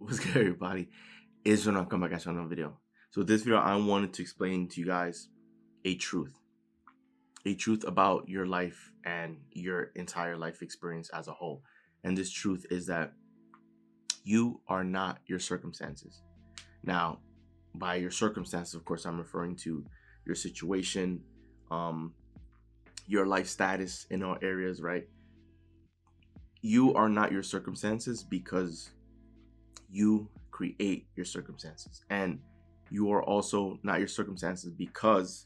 What's good, everybody? It's gonna come back at you on another video. So this video, I wanted to explain to you guys a truth, a truth about your life and your entire life experience as a whole. And this truth is that you are not your circumstances. Now, by your circumstances, of course, I'm referring to your situation, your life status in all areas, right? You are not your circumstances because you create your circumstances, and you are also not your circumstances because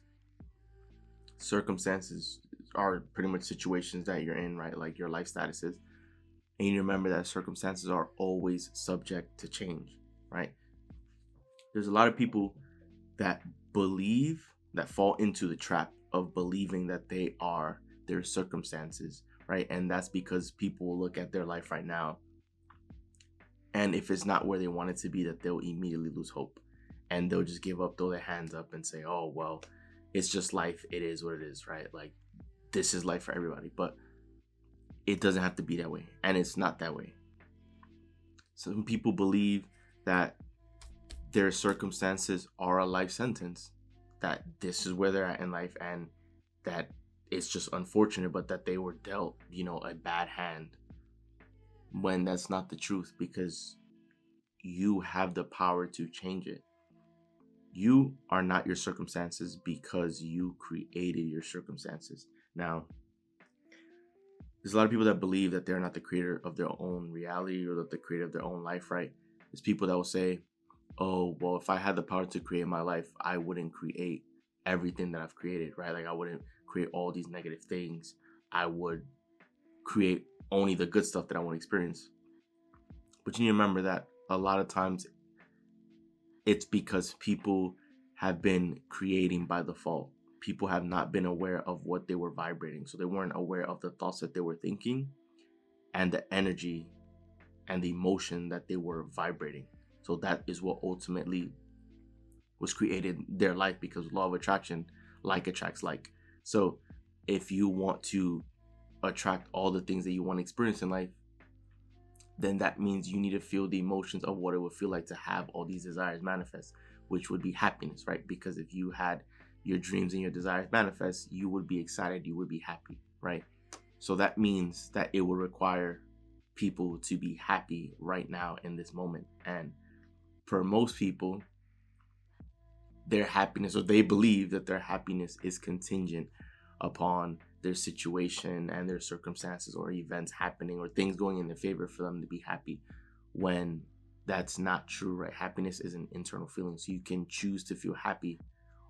circumstances are pretty much situations that you're in, right? Like your life status is. And you remember that circumstances are always subject to change, right? There's a lot of people that fall into the trap of believing that they are their circumstances, right? And that's because people will look at their life right now, and if it's not where they want it to be, that they'll immediately lose hope, and they'll just give up, throw their hands up and say, oh, well, it's just life. It is what it is, right? Like, this is life for everybody. But it doesn't have to be that way. And it's not that way. Some people believe that their circumstances are a life sentence, that this is where they're at in life, and that it's just unfortunate, but that they were dealt, a bad hand, when that's not the truth, because you have the power to change it. You are not your circumstances because you created your circumstances. Now, there's a lot of people that believe that they're not the creator of their own reality or that the creator of their own life, right? There's people that will say, oh, well, if I had the power to create my life, I wouldn't create everything that I've created, right? Like, I wouldn't create all these negative things. I would create only the good stuff that I want to experience. But you need to remember that a lot of times it's because people have been creating by default. People have not been aware of what they were vibrating. So they weren't aware of the thoughts that they were thinking and the energy and the emotion that they were vibrating. So that is what ultimately was created their life, because law of attraction, like attracts like. So if you want to attract all the things that you want to experience in life, then that means you need to feel the emotions of what it would feel like to have all these desires manifest, which would be happiness, right? Because if you had your dreams and your desires manifest, you would be excited, you would be happy, right? So that means that it would require people to be happy right now in this moment. And for most people, their happiness, or they believe that their happiness, is contingent upon their situation and their circumstances or events happening or things going in their favor for them to be happy, when that's not true, right? Happiness is an internal feeling. So you can choose to feel happy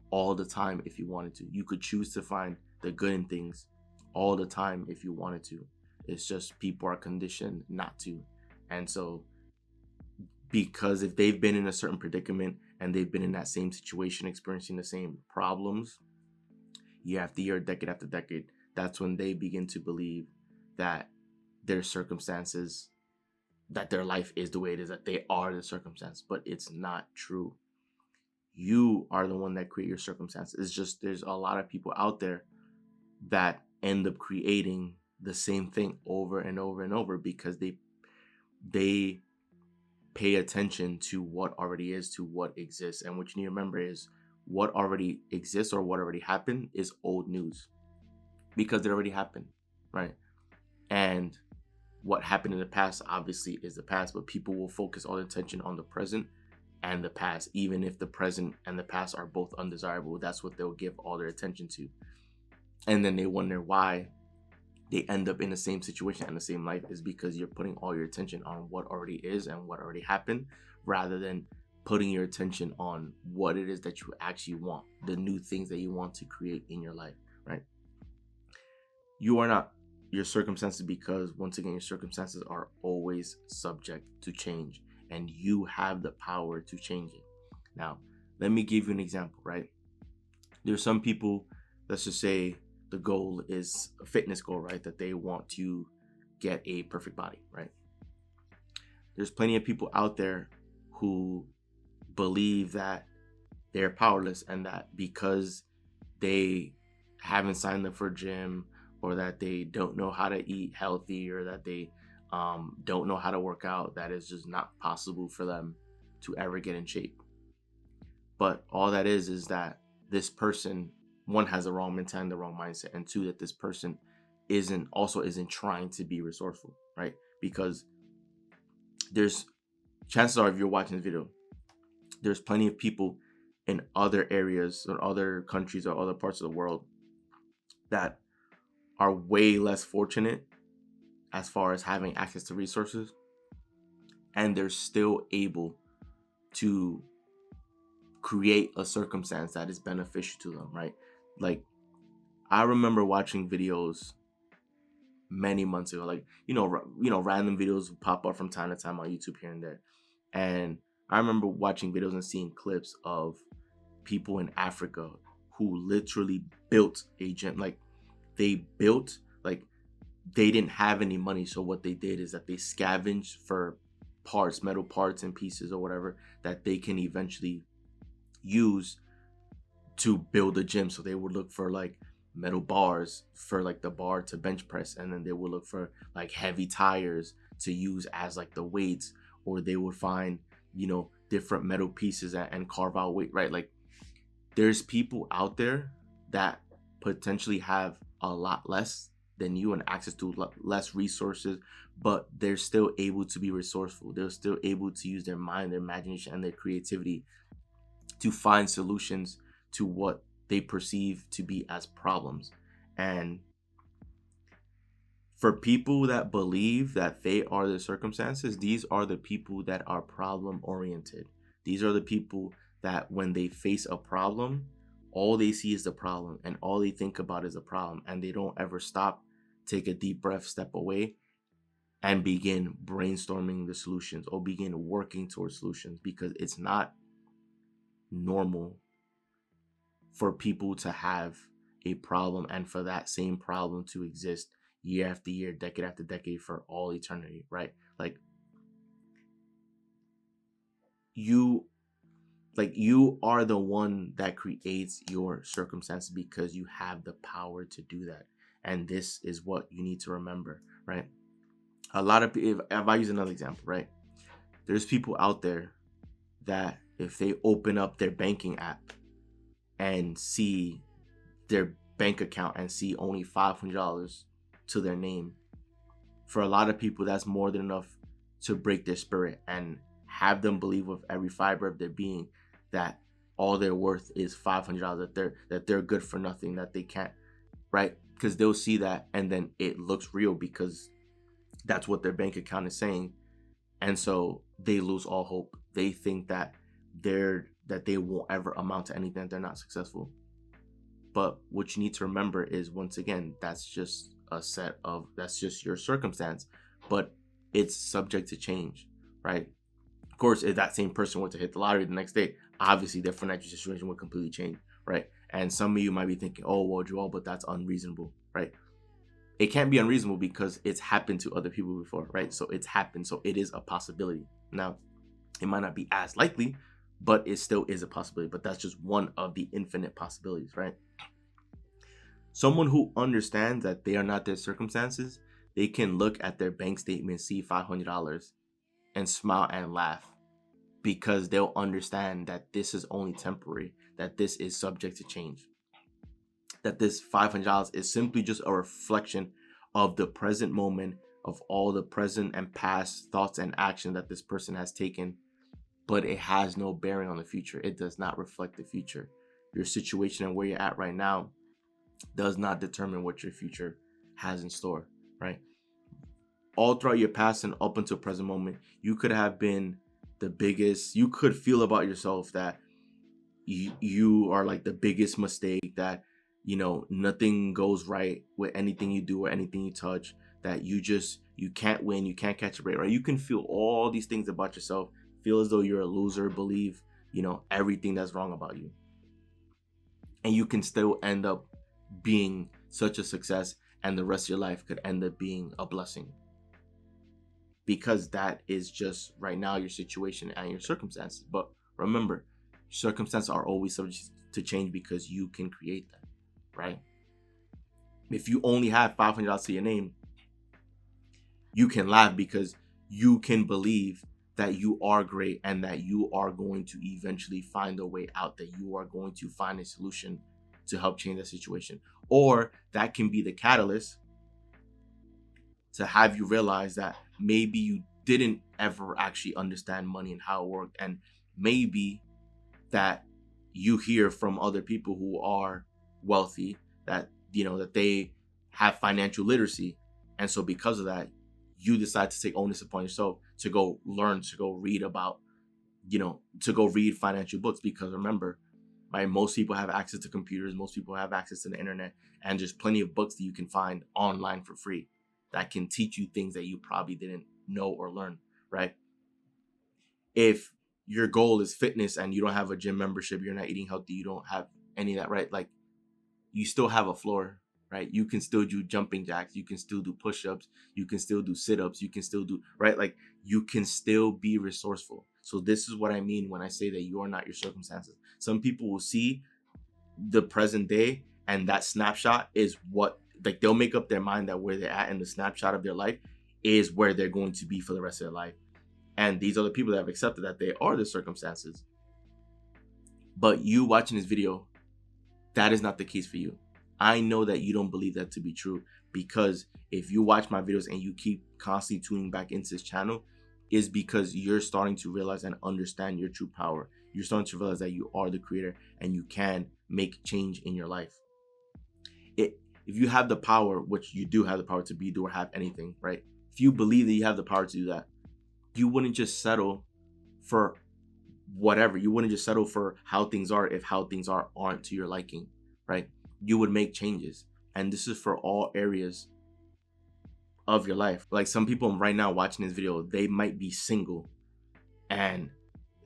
all the time if you wanted to. You could choose to find the good in things all the time if you wanted to. It's just people are conditioned not to. And so, because if they've been in a certain predicament and they've been in that same situation, experiencing the same problems year after year, decade after decade, that's when they begin to believe that their circumstances, that their life is the way it is, that they are the circumstance. But it's not true. You are the one that create your circumstances. It's just there's a lot of people out there that end up creating the same thing over and over and over because they pay attention to what already is, to what exists. And what you need to remember is what already exists or what already happened is old news, because it already happened, right? And what happened in the past obviously is the past, but people will focus all attention on the present and the past. Even if the present and the past are both undesirable, that's what they'll give all their attention to. And then they wonder why they end up in the same situation and the same life, is because you're putting all your attention on what already is and what already happened, rather than putting your attention on what it is that you actually want, the new things that you want to create in your life, right? You are not your circumstances because, once again, your circumstances are always subject to change, and you have the power to change it. Now, let me give you an example, right? There's some people, let's just say the goal is a fitness goal, right? That they want to get a perfect body, right? There's plenty of people out there who believe that they're powerless, and that because they haven't signed up for a gym, or that they don't know how to eat healthy, or that they don't know how to work out, that is just not possible for them to ever get in shape. But all that is that this person, one, has the wrong mentality, the wrong mindset, and two, that this person isn't trying to be resourceful, right? Because there's chances are, if you're watching this video, there's plenty of people in other areas or other countries or other parts of the world that are way less fortunate as far as having access to resources, and they're still able to create a circumstance that is beneficial to them, right? Like, I remember watching videos many months ago, like, random videos would pop up from time to time on YouTube here and there. And I remember watching videos and seeing clips of people in Africa who literally built a gym. Like, they built, like, they didn't have any money. So what they did is that they scavenged for parts, metal parts and pieces or whatever, that they can eventually use to build a gym. So they would look for like metal bars for like the bar to bench press, and then they would look for like heavy tires to use as like the weights, or they would find different metal pieces and carve out weight, right? Like, there's people out there that potentially have a lot less than you and access to less resources, but they're still able to be resourceful. They're still able to use their mind, their imagination, and their creativity to find solutions to what they perceive to be as problems. And for people that believe that they are the circumstances, these are the people that are problem oriented. These are the people that when they face a problem, all they see is the problem and all they think about is a problem, and they don't ever stop, take a deep breath, step away, and begin brainstorming the solutions or begin working towards solutions, because it's not normal for people to have a problem and for that same problem to exist year after year, decade after decade, for all eternity, right? Like, you are the one that creates your circumstances because you have the power to do that. And this is what you need to remember, right? A lot of people, if I use another example, right? There's people out there that if they open up their banking app and see their bank account and see only $500 to their name, for a lot of people, that's more than enough to break their spirit and have them believe with every fiber of their being that all their worth is $500, that they're good for nothing, that they can't, right? Because they'll see that and then it looks real because that's what their bank account is saying. And so they lose all hope. They think that they won't ever amount to anything, that they're not successful. But what you need to remember is, once again, that's just your circumstance, but it's subject to change, right? Of course, if that same person were to hit the lottery the next day, obviously their financial situation would completely change, right? And some of you might be thinking, oh, well, Joel, but that's unreasonable, right? It can't be unreasonable because it's happened to other people before, right? So it's happened, so it is a possibility. Now, it might not be as likely, but it still is a possibility. But that's just one of the infinite possibilities, right? Someone who understands that they are not their circumstances, they can look at their bank statement, see $500, and smile and laugh, because they'll understand that this is only temporary, that this is subject to change, that this $500 is simply just a reflection of the present moment, of all the present and past thoughts and action that this person has taken, but it has no bearing on the future. It does not reflect the future. Your situation and where you're at right now does not determine what your future has in store, right? All throughout your past and up until present moment, you could have been the biggest, you could feel about yourself that you are like the biggest mistake, that nothing goes right with anything you do or anything you touch, that you can't win, you can't catch a break, right? You can feel all these things about yourself, feel as though you're a loser, believe everything that's wrong about you, and you can still end up being such a success, and the rest of your life could end up being a blessing, because that is just right now your situation and your circumstances. But remember, circumstances are always subject to change because you can create them, right? If you only have $500 to your name, you can laugh because you can believe that you are great and that you are going to eventually find a way out, that you are going to find a solution to help change that situation. Or that can be the catalyst to have you realize that maybe you didn't ever actually understand money and how it worked. And maybe that you hear from other people who are wealthy that, that they have financial literacy. And so because of that, you decide to take onus upon yourself to go learn, to go read about, to go read financial books. Because remember, right, most people have access to computers, most people have access to the internet, and there's plenty of books that you can find online for free that can teach you things that you probably didn't know or learn, right? If your goal is fitness and you don't have a gym membership, you're not eating healthy, you don't have any of that, right? Like, you still have a floor, right? You can still do jumping jacks, you can still do push-ups, you can still do sit-ups, you can still do, right? Like, you can still be resourceful. So this is what I mean when I say that you are not your circumstances. Some people will see the present day, and that snapshot is what, like, they'll make up their mind that where they're at in the snapshot of their life is where they're going to be for the rest of their life. And these are the people that have accepted that they are the circumstances. But you watching this video, that is not the case for you. I know that you don't believe that to be true, because if you watch my videos and you keep constantly tuning back into this channel, is because you're starting to realize and understand your true power. You're starting to realize that you are the creator and you can make change in your life. If you have the power, which you do have the power to be, do, or have anything, right? If you believe that you have the power to do that, you wouldn't just settle for whatever. You wouldn't just settle for how things are if how things aren't to your liking, right? You would make changes. And this is for all areas of your life. Like, some people right now watching this video, they might be single and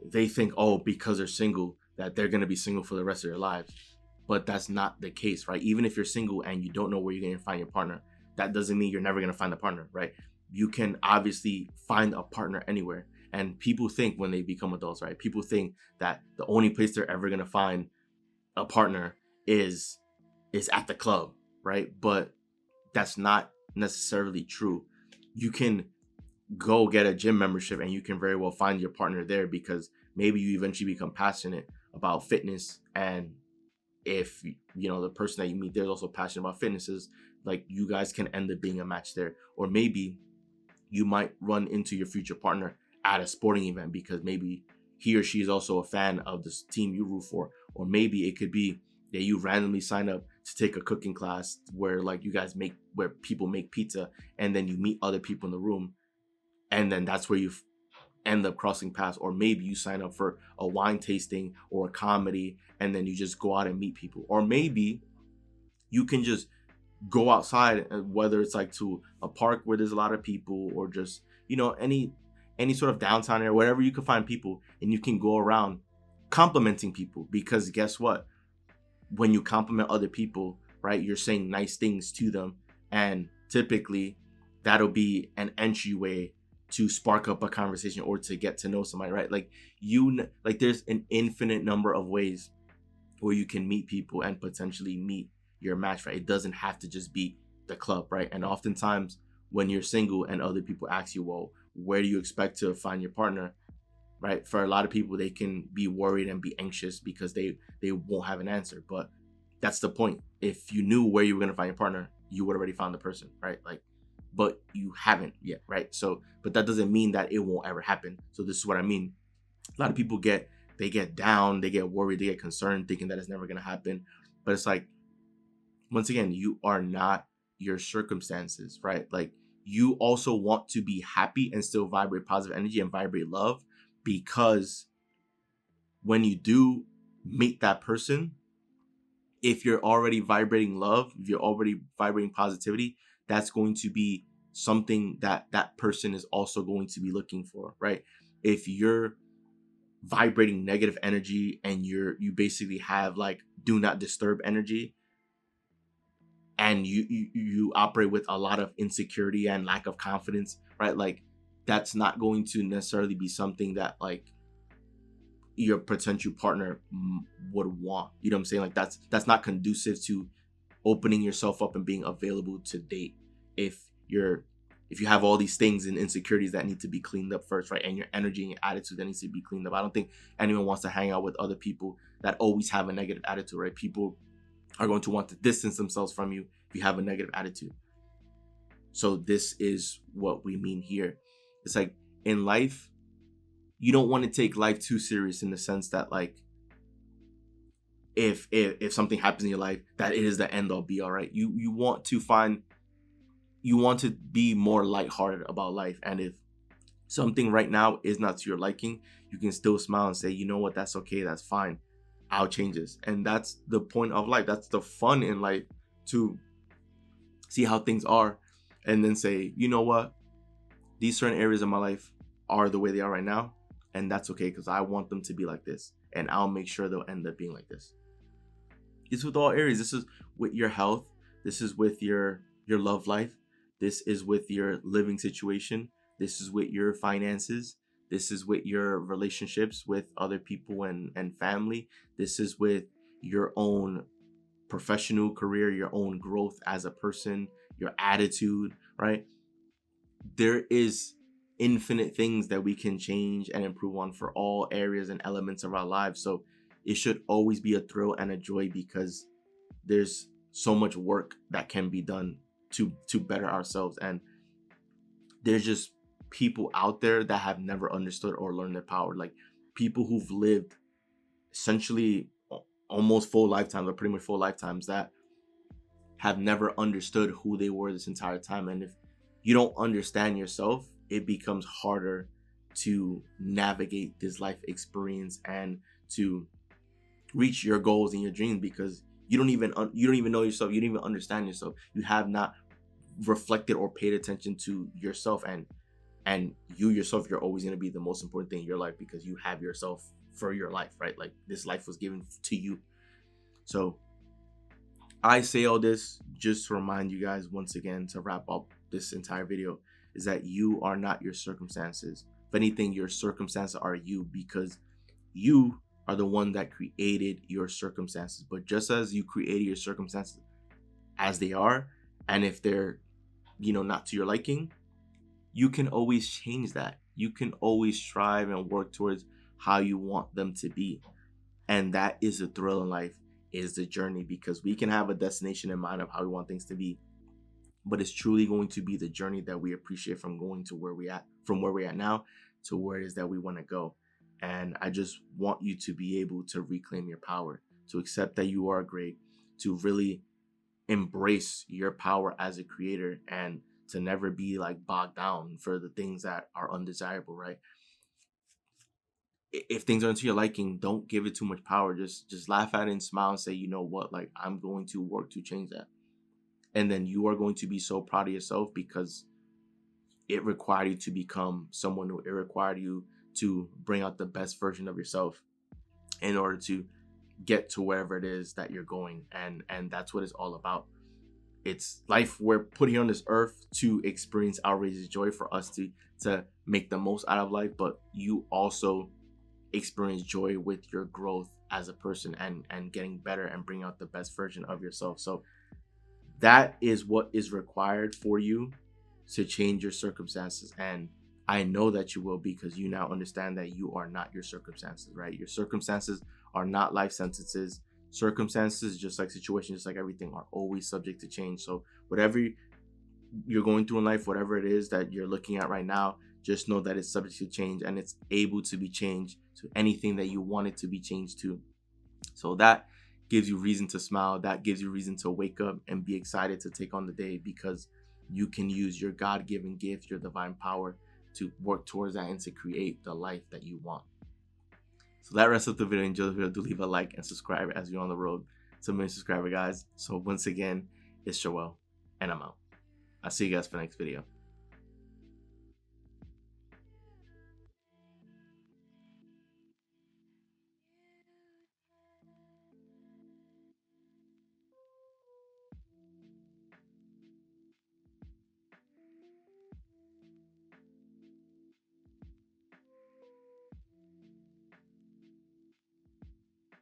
they think, oh, because they're single, that they're going to be single for the rest of their lives. But that's not the case, right? Even if you're single and you don't know where you're going to find your partner, that doesn't mean you're never going to find a partner, right? You can obviously find a partner anywhere. And people think when they become adults, right? People think that the only place they're ever going to find a partner is at the club, right? But that's not necessarily true. You can go get a gym membership and you can very well find your partner there, because maybe you eventually become passionate about fitness. And if the person that you meet there is also passionate about fitness, is like, you guys can end up being a match there. Or maybe you might run into your future partner at a sporting event because maybe he or she is also a fan of this team you root for. Or maybe it could be that you randomly sign up to take a cooking class where, like, you guys where people make pizza, and then you meet other people in the room, and then that's where you end up crossing paths. Or maybe you sign up for a wine tasting or a comedy, and then you just go out and meet people. Or maybe you can just go outside, whether it's like to a park where there's a lot of people, or just any sort of downtown area, wherever you can find people, and you can go around complimenting people. Because guess what? When you compliment other people, right, you're saying nice things to them, and typically that'll be an entryway to spark up a conversation or to get to know somebody, right? Like, there's an infinite number of ways where you can meet people and potentially meet your match, right? It doesn't have to just be the club, right? And oftentimes when you're single and other people ask you, well, where do you expect to find your partner, right? For a lot of people, they can be worried and be anxious because they won't have an answer. But that's the point. If you knew where you were going to find your partner, you would already found the person, right? Like, but you haven't yet, right? So, but that doesn't mean that it won't ever happen. So this is what I mean. A lot of people get down, they get worried, they get concerned, thinking that it's never going to happen. But it's like, once again, you are not your circumstances, right? Like, you also want to be happy and still vibrate positive energy and vibrate love, because when you do meet that person, if you're already vibrating love, if you're already vibrating positivity, that's going to be something that that person is also going to be looking for, right? If you're vibrating negative energy and you basically have like do not disturb energy, and you operate with a lot of insecurity and lack of confidence, right? Like, that's not going to necessarily be something that like your potential partner would want. You know what I'm saying? Like, that's not conducive to opening yourself up and being available to date. If you're if you have all these things and insecurities that need to be cleaned up first, right? And your energy and your attitude that needs to be cleaned up. I don't think anyone wants to hang out with other people that always have a negative attitude, right? People are going to want to distance themselves from you if you have a negative attitude. So this is what we mean here. It's like in life, you don't want to take life too serious in the sense that like if something happens in your life, that it is the end all be all, right? You want to be more lighthearted about life. And if something right now is not to your liking, you can still smile and say, you know what, that's okay, that's fine. I'll change this. And that's the point of life. That's the fun in life, to see how things are and then say, you know what, these certain areas of my life are the way they are right now. And that's okay, because I want them to be like this. And I'll make sure they'll end up being like this. It's with all areas. This is with your health. This is with your love life. This is with your living situation. This is with your finances. This is with your relationships with other people and family. This is with your own professional career, your own growth as a person, your attitude, right? There is infinite things that we can change and improve on for all areas and elements of our lives. So it should always be a thrill and a joy, because there's so much work that can be done to better ourselves. And there's just people out there that have never understood or learned their power. Like people who've lived essentially almost full lifetimes, or pretty much full lifetimes, that have never understood who they were this entire time. And if you don't understand yourself, it becomes harder to navigate this life experience and to reach your goals and your dreams, because you don't even know yourself. You don't even understand yourself. You have not reflected or paid attention to yourself, and you yourself, you're always going to be the most important thing in your life, because you have yourself for your life, right? Like this life was given to you. So I say all this just to remind you guys once again, to wrap up this entire video, is that you are not your circumstances. If anything, your circumstances are you, because you are the one that created your circumstances. But just as you created your circumstances as they are, and if they're, not to your liking, you can always change that. You can always strive and work towards how you want them to be. And that is the thrill in life, is the journey, because we can have a destination in mind of how we want things to be, but it's truly going to be the journey that we appreciate, from going to where we're at now to where it is that we want to go. And I just want you to be able to reclaim your power, to accept that you are great, to really embrace your power as a creator, and to never be like bogged down for the things that are undesirable, right? If things aren't to your liking, don't give it too much power. Just laugh at it and smile and say, you know what, like I'm going to work to change that. And then you are going to be so proud of yourself, because it required you to become someone new. It required you to bring out the best version of yourself in order to get to wherever it is that you're going. And that's what it's all about. It's life. We're put here on this earth to experience outrageous joy, for us to make the most out of life. But you also experience joy with your growth as a person, and getting better and bring out the best version of yourself. So that is what is required for you to change your circumstances. And I know that you will, because you now understand that you are not your circumstances, right? Your circumstances are not life sentences. Circumstances, just like situations, just like everything, are always subject to change. So whatever you're going through in life, whatever it is that you're looking at right now, just know that it's subject to change, and it's able to be changed to anything that you want it to be changed to. So that gives you reason to smile. That gives you reason to wake up and be excited to take on the day, because you can use your God-given gift, your divine power, to work towards that and to create the life that you want. So that wraps up the video. Enjoy the video. Do leave a like and subscribe as you're on the road to 1 million subscriber, guys. So once again, it's Joel, and I'm out. I'll see you guys for the next video.